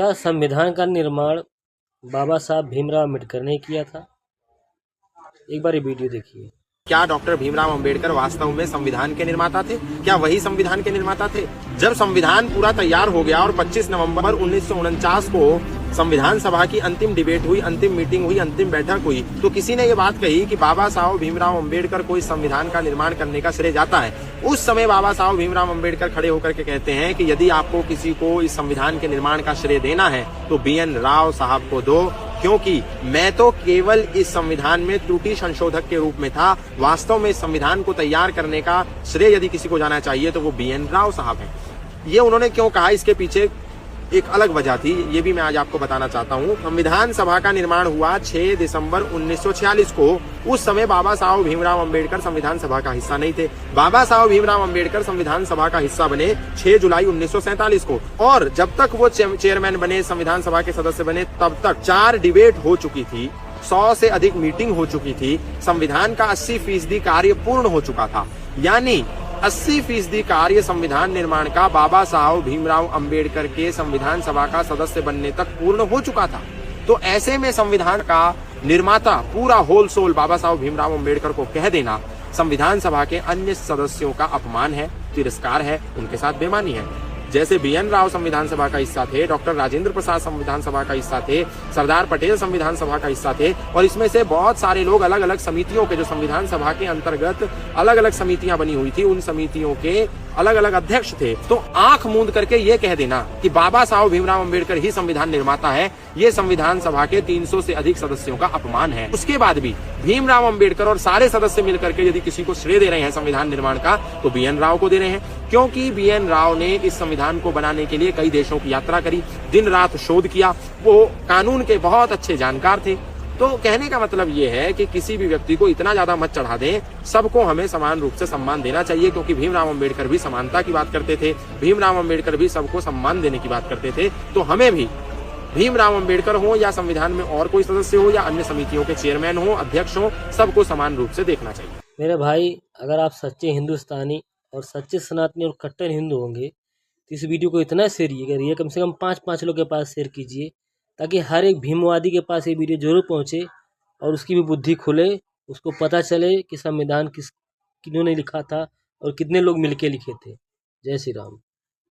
क्या संविधान का निर्माण बाबा साहब भीमराव अम्बेडकर ने किया था? एक बार ये वीडियो देखिए। क्या डॉक्टर भीमराव अंबेडकर वास्तव में संविधान के निर्माता थे? क्या वही संविधान के निर्माता थे? जब संविधान पूरा तैयार हो गया और 25 नवंबर 1949 को संविधान सभा की अंतिम डिबेट हुई, अंतिम मीटिंग हुई, अंतिम बैठक हुई, तो किसी ने ये बात कही कि बाबा साहब भीमराव अंबेडकर को इस संविधान का निर्माण करने का श्रेय जाता है। उस समय बाबा साहब भीमराव अंबेडकर खड़े होकर के कहते हैं कि यदि आपको किसी को इस संविधान के निर्माण का श्रेय देना है तो BN राव साहब को दो, क्योंकि मैं तो केवल इस संविधान में त्रुटि संशोधक के रूप में था। वास्तव में इस संविधान को तैयार करने का श्रेय यदि किसी को जाना चाहिए तो वो BN राव साहब हैं। ये उन्होंने क्यों कहा, इसके पीछे एक अलग वजह थी, ये भी मैं आज आपको बताना चाहता हूँ। संविधान सभा का निर्माण हुआ 6 दिसंबर 1946 को। उस समय बाबा साहब भीमराव अंबेडकर संविधान सभा का हिस्सा नहीं थे। बाबा साहब भीमराव अंबेडकर संविधान सभा का हिस्सा बने 6 जुलाई 1947 को, और जब तक वो चेयरमैन बने, संविधान सभा के सदस्य बने, तब तक 4 डिबेट हो चुकी थी, 100 से अधिक मीटिंग हो चुकी थी, संविधान का 80% कार्य पूर्ण हो चुका था। यानी 80% कार्य संविधान निर्माण का बाबा साहब भीमराव अंबेडकर के संविधान सभा का सदस्य बनने तक पूर्ण हो चुका था। तो ऐसे में संविधान का निर्माता पूरा होल सोल बाबा साहब भीमराव अंबेडकर को कह देना संविधान सभा के अन्य सदस्यों का अपमान है, तिरस्कार है, उनके साथ बेईमानी है। जैसे BN राव संविधान सभा का हिस्सा थे, डॉक्टर राजेंद्र प्रसाद संविधान सभा का हिस्सा थे, सरदार पटेल संविधान सभा का हिस्सा थे, और इसमें से बहुत सारे लोग अलग अलग समितियों के, जो संविधान सभा के अंतर्गत अलग अलग समितियां बनी हुई थी, उन समितियों के अलग अलग अध्यक्ष थे। तो आंख मूंद करके ये कह देना कि बाबा साहब भीमराव अंबेडकर ही संविधान निर्माता है, ये संविधान सभा के 300 से अधिक सदस्यों का अपमान है। उसके बाद भी भीमराव अंबेडकर और सारे सदस्य मिलकर के यदि किसी को श्रेय दे रहे हैं संविधान निर्माण का, तो BN राव को दे रहे हैं, क्योंकि BN राव ने इस संविधान को बनाने के लिए कई देशों की यात्रा करी, दिन रात शोध किया, वो कानून के बहुत अच्छे जानकार थे। तो कहने का मतलब ये है कि किसी भी व्यक्ति को इतना ज्यादा मत चढ़ा दें, सबको हमें समान रूप से सम्मान देना चाहिए, क्योंकि भीमराव अंबेडकर भी समानता की बात करते थे, भीमराव अंबेडकर भी सबको सम्मान देने की बात करते थे। तो हमें भी भीमराव अंबेडकर हो या संविधान में और कोई सदस्य हो या अन्य समितियों के चेयरमैन हो, अध्यक्ष हो, सबको समान रूप से देखना चाहिए। मेरे भाई, अगर आप सच्चे हिंदुस्तानी और सच्चे सनातनी और कट्टर हिंदू होंगे तो इस वीडियो को इतना शेयर करिए, कम से कम 5-5 लोग के पास शेयर कीजिए, ताकि हर एक भीमवादी के पास ये वीडियो जरूर पहुंचे और उसकी भी बुद्धि खुले, उसको पता चले कि संविधान किन्होंने लिखा था और कितने लोग मिलके लिखे थे। जय श्री राम।